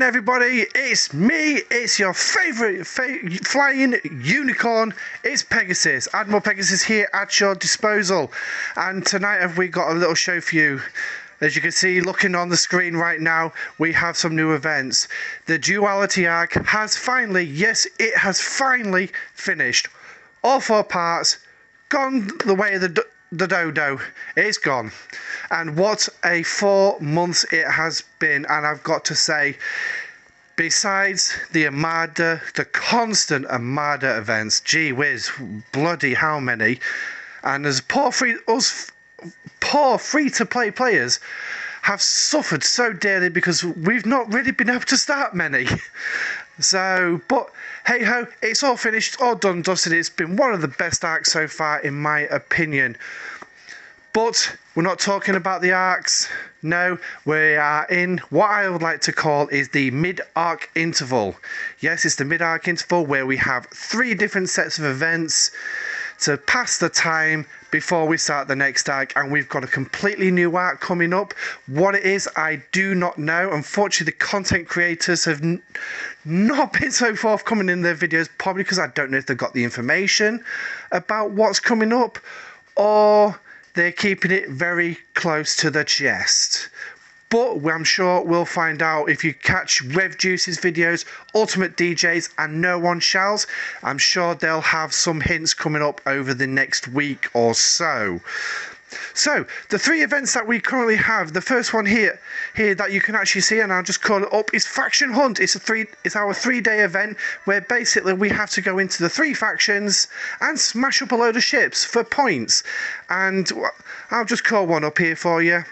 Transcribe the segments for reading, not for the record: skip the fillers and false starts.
everybody, it's me, it's your favourite flying unicorn, it's Pegasus, Admiral Pegasus here at your disposal. And tonight have we got a little show for you. As you can see, looking on the screen right now, we have some new events. The Duality arc has finally, yes, it has finally finished. All 4 parts, gone the way of the dodo. It's gone. And what a 4 months it has been. And I've got to say, besides the Armada, the constant Armada events, gee whiz, bloody how many. And as poor free-to-play players have suffered so dearly because we've not really been able to start many. So, but hey ho, it's all finished, all done, dusted. It's been one of the best arcs so far, in my opinion. But we're not talking about the arcs. No, we are in what I would like to call is the mid-arc interval. Yes, it's the mid-arc interval where we have 3 different sets of events to pass the time before we start the next arc, and we've got a completely new arc coming up. What it is, I do not know. Unfortunately, the content creators have not been so forthcoming in their videos, probably because I don't know if they've got the information about what's coming up, or they're keeping it very close to the chest. But I'm sure we'll find out if you catch Rev Deuce's videos, Ultimate DJz and NowonShall. I'm sure they'll have some hints coming up over the next week or so. So, the 3 events that we currently have, the first one here that you can actually see, and I'll just call it up, is Faction Hunt. It's our 3-day event where basically we have to go into the 3 factions and smash up a load of ships for points. And I'll just call one up here for you.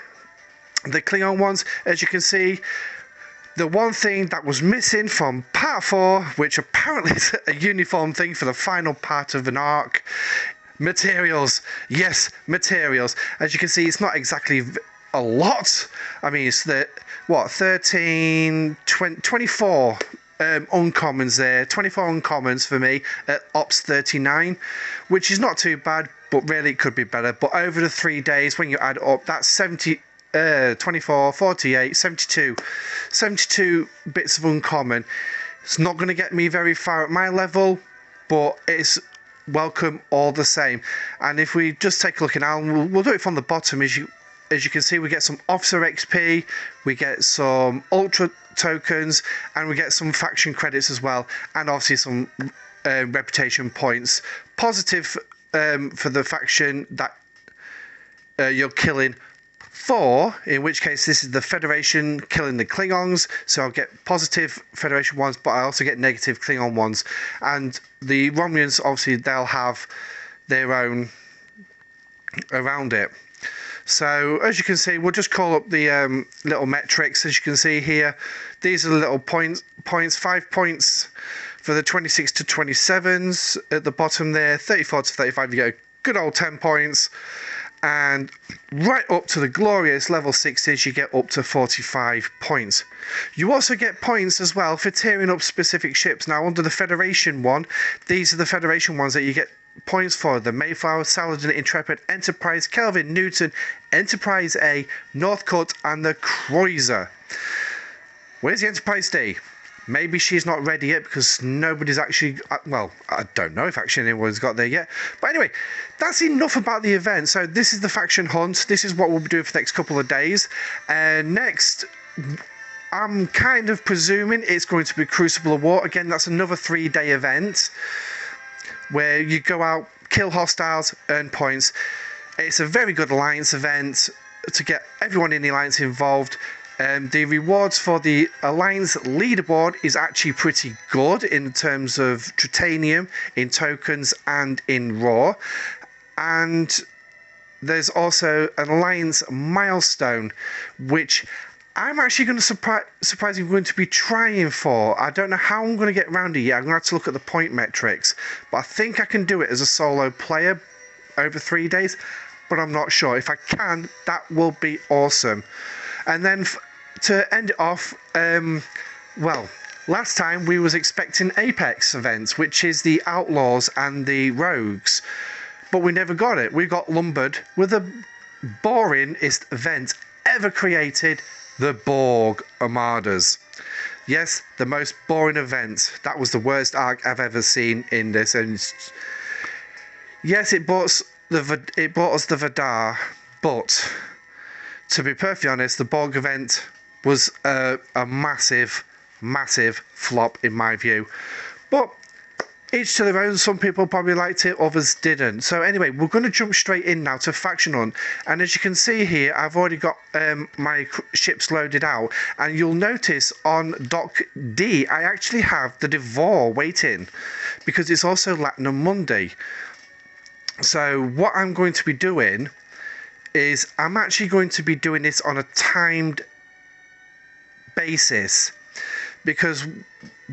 The Klingon ones, as you can see, the one thing that was missing from part 4, which apparently is a uniform thing for the final part of an arc, materials. Yes, materials. As you can see, it's not exactly a lot. I mean, it's 13, 20, 24 uncommons there. 24 uncommons for me at Ops 39, which is not too bad, but really it could be better. But over the 3 days, when you add up, that's 24, 48, 72 bits of uncommon. It's not going to get me very far at my level, but it's welcome all the same. And if we just take a look, and we'll do it from the bottom. As you can see, we get some officer XP, we get some ultra tokens, and we get some faction credits as well, and obviously some reputation points. Positive for the faction that you're killing. 4, in which case this is the Federation killing the Klingons, so I'll get positive Federation ones, but I also get negative Klingon ones. And the Romulans, obviously, they'll have their own around it. So, as you can see, we'll just call up the little metrics. As you can see here, these are the little points. 5 points for the 26 to 27s at the bottom there. 34 to 35, you get a good old 10 points. And right up to the glorious level 60s, you get up to 45 points. You also get points as well for tearing up specific ships. Now, under the Federation one, these are the Federation ones that you get points for. The Mayflower, Saladin, Intrepid, Enterprise, Kelvin, Newton, Enterprise A, Northcote, and the Cruiser. Where's the Enterprise D? Maybe she's not ready yet because nobody's actually, well, I don't know if actually anyone's got there yet. But anyway, that's enough about the event. So this is the Faction Hunt. This is what we'll be doing for the next couple of days. And next, I'm kind of presuming it's going to be Crucible of War. Again, that's another 3-day event where you go out, kill hostiles, earn points. It's a very good alliance event to get everyone in the alliance involved. The rewards for the Alliance leaderboard is actually pretty good in terms of Tritanium, in tokens, and in raw. And there's also an Alliance milestone, which I'm actually going to surprisingly going to be trying for. I don't know how I'm going to get around it yet. I'm going to have to look at the point metrics. But I think I can do it as a solo player over 3 days. But I'm not sure. If I can, that will be awesome. And then to end it off, well, last time we was expecting Apex events, which is the Outlaws and the Rogues, but we never got it. We got lumbered with the boringest event ever created, the Borg Armadas. Yes, the most boring event. That was the worst arc I've ever seen in this. And yes, it brought us the Vidar, but to be perfectly honest, the Borg event was a massive, massive flop in my view. But each to their own. Some people probably liked it, others didn't. So anyway, we're going to jump straight in now to Faction Hunt. And as you can see here, I've already got my ships loaded out. And you'll notice on Dock D, I actually have the Devore waiting, because it's also Latinum Monday. So what I'm going to be doing is I'm actually going to be doing this on a timed basis, because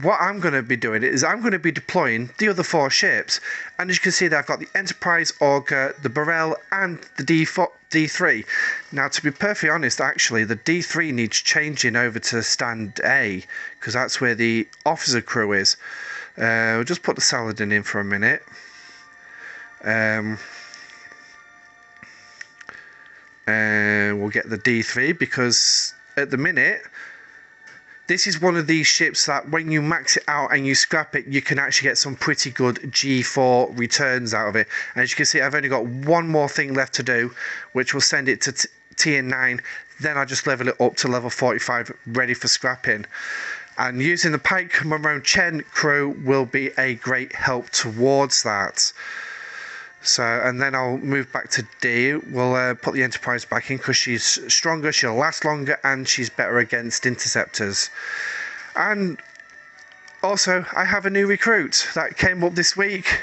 what I'm going to be doing is I'm going to be deploying the other 4 ships, and as you can see there, I've got the Enterprise, Augur, the Burrell and the D3. Now, to be perfectly honest, actually the D3 needs changing over to Stand A, because that's where the officer crew is. We'll just put the Saladin in for a minute. We'll get the D3, because at the minute this is one of these ships that when you max it out and you scrap it, you can actually get some pretty good G4 returns out of it. And as you can see, I've only got one more thing left to do, which will send it to Tier 9. Then I'll just level it up to level 45, ready for scrapping. And using the Pike Marone Chen crew will be a great help towards that. So, and then I'll move back to D. We'll put the Enterprise back in because she's stronger, she'll last longer, and she's better against interceptors. And also, I have a new recruit that came up this week.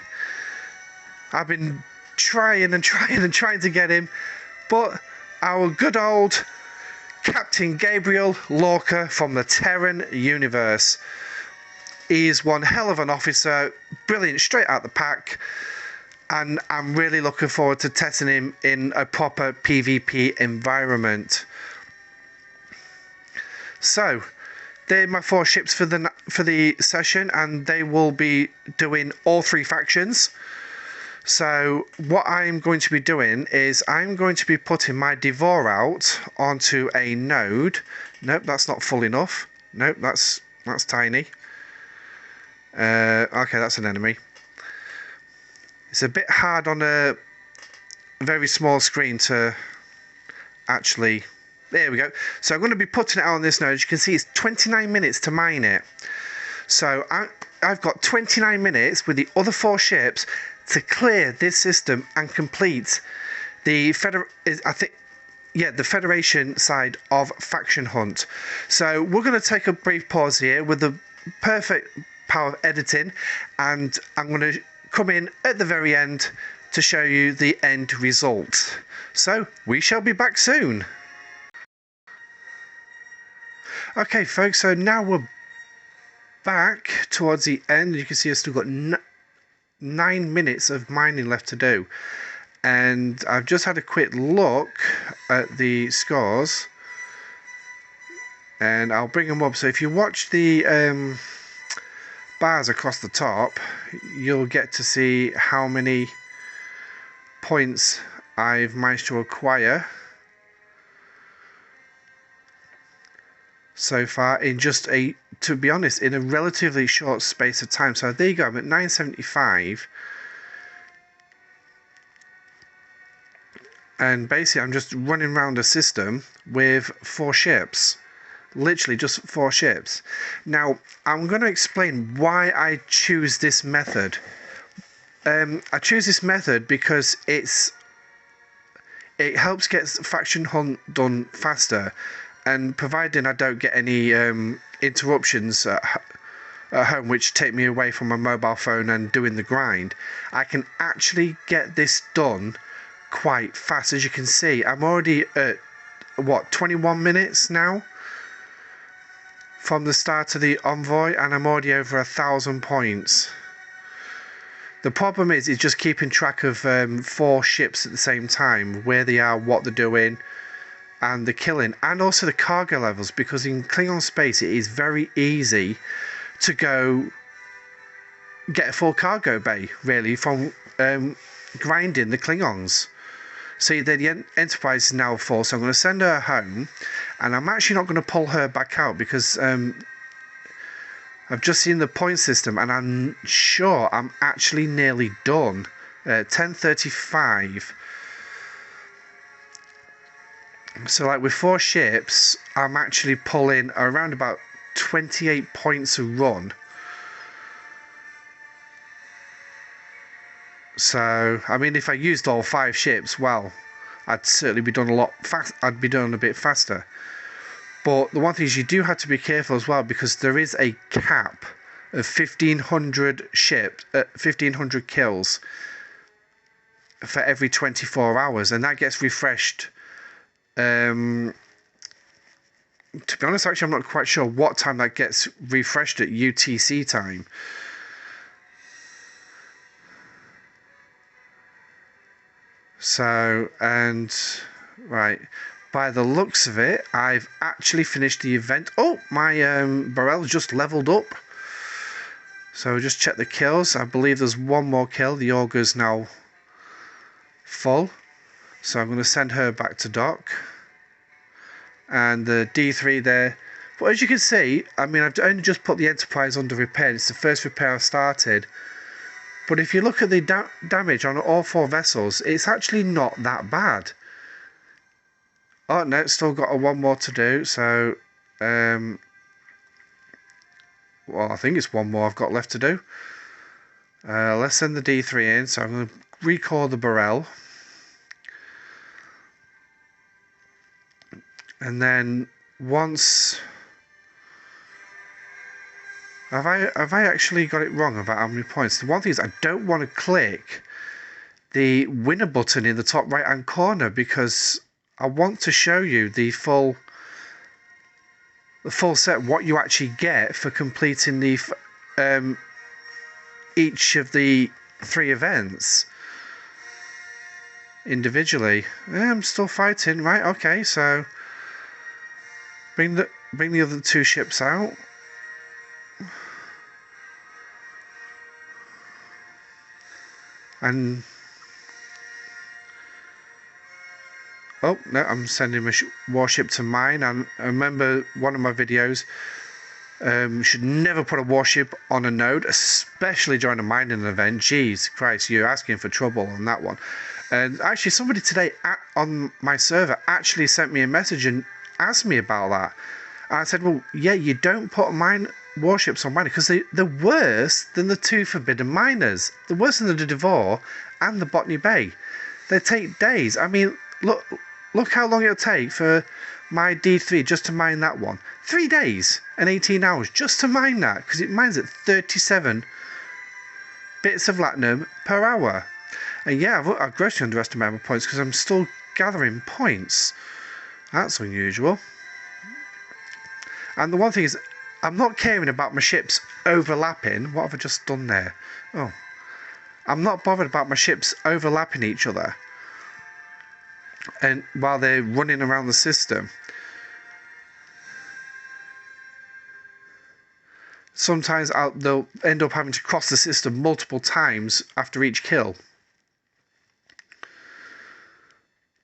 I've been trying to get him, but our good old Captain Gabriel Lorca from the Terran universe. He is one hell of an officer, brilliant straight out the pack. And I'm really looking forward to testing him in a proper PvP environment. So, they're my 4 ships for the session, and they will be doing all 3 factions. So, what I'm going to be doing is I'm going to be putting my Devore out onto a node. Nope, that's not full enough. Nope, that's tiny. Okay, that's an enemy. It's a bit hard on a very small screen to actually... There we go. So I'm going to be putting it out on this node. As you can see, it's 29 minutes to mine it. So I've got 29 minutes with the other 4 ships to clear this system and complete the the Federation side of Faction Hunt. So we're going to take a brief pause here with the perfect power of editing, and I'm going to come in at the very end to show you the end result. So we shall be back soon. Okay folks, so now we're back towards the end. You can see I've still got 9 minutes of mining left to do, and I've just had a quick look at the scores, and I'll bring them up. So if you watch the bars across the top, you'll get to see how many points I've managed to acquire so far in just to be honest, in a relatively short space of time. So there you go, I'm at 975, and basically I'm just running around a system with 4 ships. Literally just 4 ships. Now, I'm going to explain why I choose this method. I choose this method because it helps get Faction Hunt done faster, and providing I don't get any interruptions at home which take me away from my mobile phone and doing the grind, I can actually get this done quite fast. As you can see, I'm already at, what, 21 minutes now from the start of the envoy, and I'm already over 1,000 points. The problem is just keeping track of 4 ships at the same time, where they are, what they're doing, and the killing, and also the cargo levels, because in Klingon space it is very easy to go get a full cargo bay, really, from grinding the Klingons. See, the Enterprise is now full, so I'm going to send her home, and I'm actually not going to pull her back out because I've just seen the point system, and I'm sure I'm actually nearly done. 10:35. So like with 4 ships, I'm actually pulling around about 28 points a run. So I mean, if I used all 5 ships, well, I'd certainly be done a lot fast. I'd be done a bit faster. But the one thing is, you do have to be careful as well, because there is a cap of 1,500 ships, 1,500 kills for every 24 hours, and that gets refreshed. To be honest, actually, I'm not quite sure what time that gets refreshed at UTC time. So, and right, by the looks of it, I've actually finished the event. Oh, my Burrell's just leveled up. So just check the kills. I believe there's one more kill. The Augur's now full. So I'm going to send her back to dock. And the D3 there. But as you can see, I mean, I've only just put the Enterprise under repair. It's the first repair I've started. But if you look at the damage on all 4 vessels, it's actually not that bad. Oh, no, it's still got one more to do. So, well, I think it's one more I've got left to do. Let's send the D3 in. So I'm going to recall the Burrell. And then once... Have I actually got it wrong about how many points? The one thing is, I don't want to click the winner button in the top right hand corner, because I want to show you the full set, what you actually get for completing the each of the 3 events individually. Yeah, I'm still fighting, right? Okay, so bring the other 2 ships out. And oh no, I'm sending a warship to mine. And I remember one of my videos, should never put a warship on a node, especially during a mining event. Jeez Christ, you're asking for trouble on that one. And actually, somebody today on my server actually sent me a message and asked me about that. And I said, well, yeah, you don't put warships on miners, because they're worse than the 2 forbidden miners. They're worse than the Devore and the Botany Bay. They take days. I mean, look how long it'll take for my D3 just to mine that one. 3 days and 18 hours just to mine that, because it mines at 37 bits of latinum per hour. And yeah, I've grossly underestimated my points, because I'm still gathering points. That's unusual. And the one thing is, I'm not caring about my ships overlapping. What have I just done there? Oh. I'm not bothered about my ships overlapping each other, and while they're running around the system. Sometimes they'll end up having to cross the system multiple times after each kill.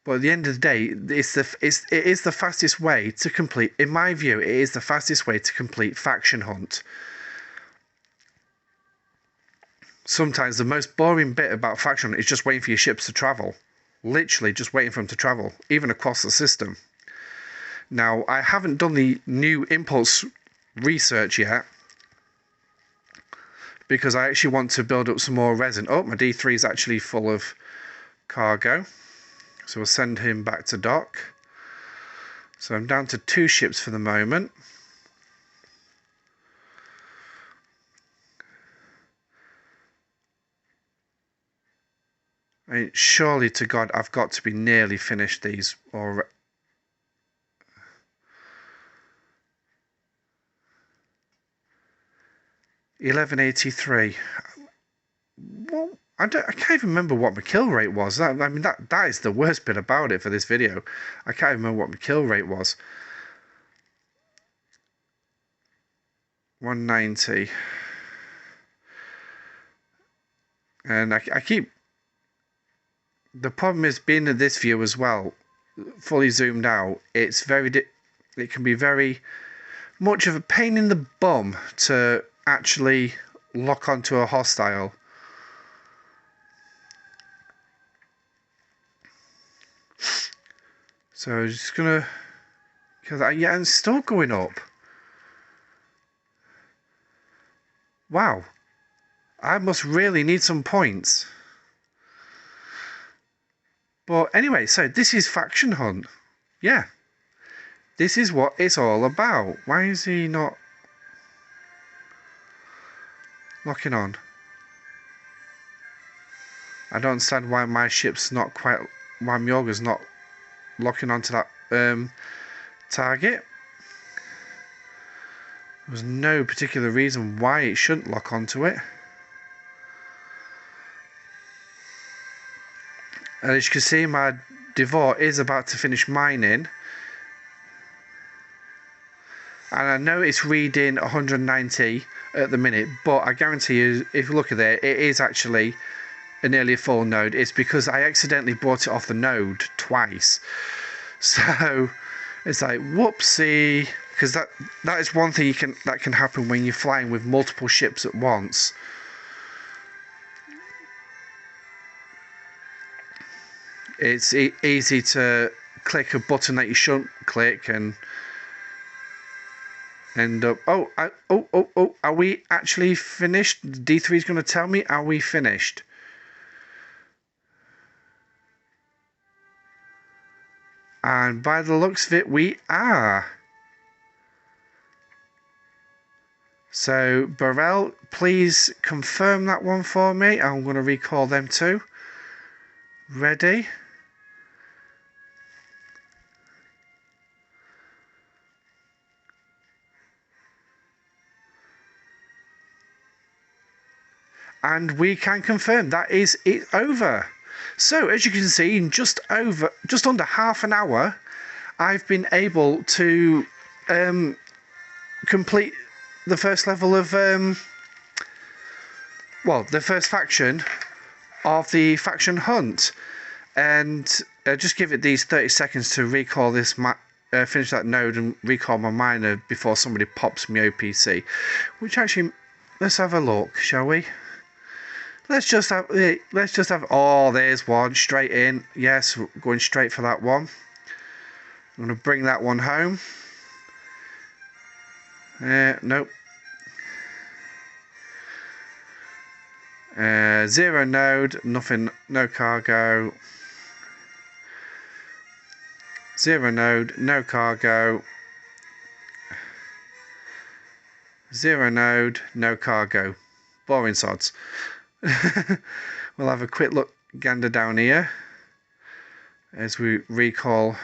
But at the end of the day, it is the fastest way to complete, in my view, it is the fastest way to complete Faction Hunt. Sometimes the most boring bit about Faction Hunt is just waiting for your ships to travel. Literally just waiting for them to travel, even across the system. Now, I haven't done the new Impulse research yet, because I actually want to build up some more resin. Oh, my D3 is actually full of cargo. So we'll send him back to dock. So I'm down to 2 ships for the moment. I mean, surely to God, I've got to be nearly finished these already. $11.83. Well, I can't even remember what my kill rate was. I mean, that is the worst bit about it for this video. I can't even remember what my kill rate was. 190. And I keep... The problem is, being in this view as well, fully zoomed out, it can be very much of a pain in the bum to actually lock onto a hostile. So just gonna, because yeah, it's still going up. Wow, I must really need some points. But anyway, so this is Faction Hunt. Yeah, this is what it's all about. Why is he not locking on? I don't understand why my ship's not quite, why Myorga's not locking onto that target. There's no particular reason why it shouldn't lock onto it. And as you can see, my Devore is about to finish mining. And I know it's reading 190 at the minute, but I guarantee you, if you look at it, it is actually nearly a full node. It's because I accidentally brought it off the node twice. So it's like, whoopsie. Because that is one thing that can happen when you're flying with multiple ships at once. It's easy to click a button that you shouldn't click and end up. Oh! Are we actually finished? D3 is going to tell me. Are we finished? And by the looks of it, we are. So, Burrell, please confirm that one for me. I'm going to recall them too. Ready? And we can confirm that is it over. So, as you can see, in just under half an hour, I've been able to complete the first level of, the first faction of the faction hunt. And just give it these 30 seconds to recall this, finish that node and recall my miner before somebody pops me OPC. Which actually, let's have a look, shall we? Let's just have, oh, there's one, straight in. Yes, going straight for that one. I'm going to bring that one home. Nope. Zero node, nothing, no cargo. Zero node, no cargo. Zero node, no cargo. Boring sods. We'll have a quick look, gander down here as we recall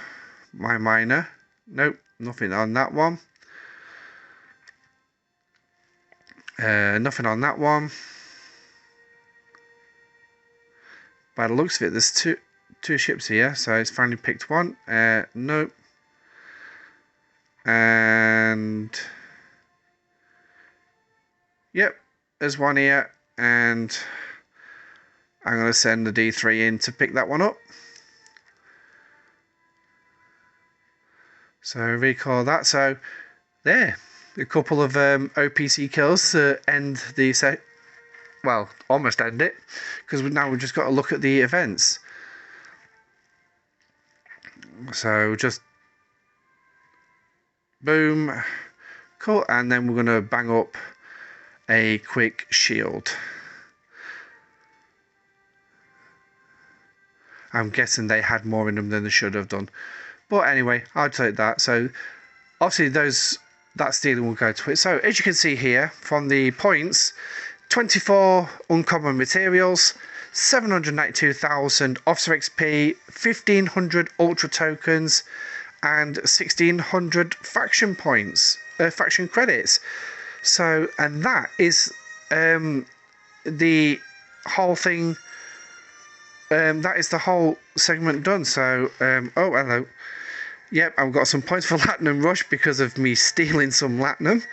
my miner. Nope, nothing on that one. Nothing on that one. By the looks of it, there's two ships here, so it's finally picked one. Nope. And yep, there's one here, and I'm going to send the D3 in to pick that one up. So recall that. So there, a couple of OPC kills to end the set. Well, almost end it, because now we've just got to look at the events. So just boom, cool, and then we're going to bang up a quick shield. I'm guessing they had more in them than they should have done, but anyway, I'll take that. So obviously that stealing will go to it. So as you can see here from the points, 24 uncommon materials, 792,000 officer XP, 1,500 ultra tokens, and 1,600 faction points, faction credits. So, and that is the whole thing. That is the whole segment done. So, oh, hello. Yep, I've got some points for Latinum Rush because of me stealing some Latinum.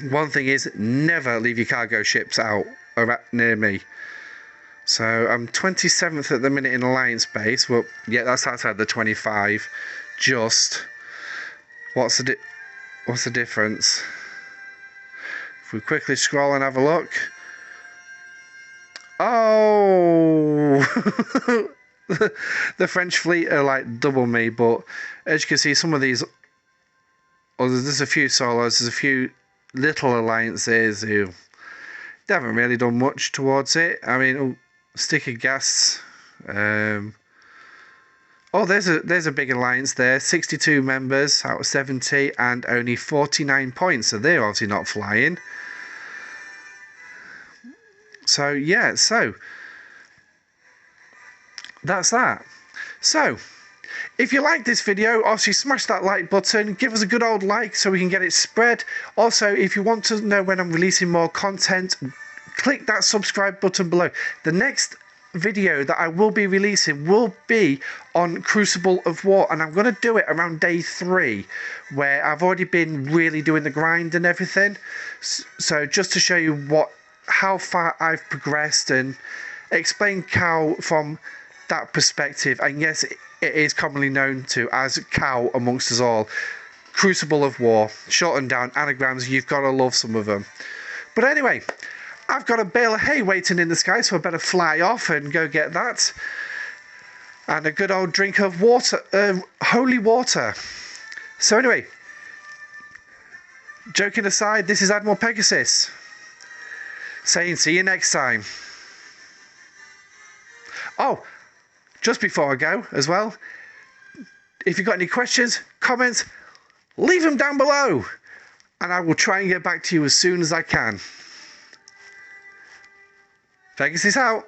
One thing is, never leave your cargo ships out near me. So I'm 27th at the minute in Alliance base. Well, yeah, that's outside the 25. Just what's the What's the difference? If we quickly scroll and have a look. Oh! The French fleet are like double me, but as you can see, some of these... Oh, there's a few solos, there's a few little alliances who... They haven't really done much towards it. I mean, stick of gas... Oh, there's a big alliance there. 62 members out of 70 and only 49 points. So they're obviously not flying. So, yeah. So, that's that. So, if you like this video, obviously smash that like button. Give us a good old like so we can get it spread. Also, if you want to know when I'm releasing more content, click that subscribe button below. The next video that I will be releasing will be on Crucible of War, and I'm going to do it around day 3, where I've already been really doing the grind and everything. So just to show you how far I've progressed and explain Cow from that perspective. And yes, it is commonly known to as Cow amongst us all. Crucible of War, shortened down anagrams. You've got to love some of them. But anyway, I've got a bale of hay waiting in the sky, so I better fly off and go get that. And a good old drink of water, holy water. So anyway, joking aside, this is Admiral Pegasus saying see you next time. Oh, just before I go as well, if you've got any questions, comments, leave them down below. And I will try and get back to you as soon as I can. Pegasus out.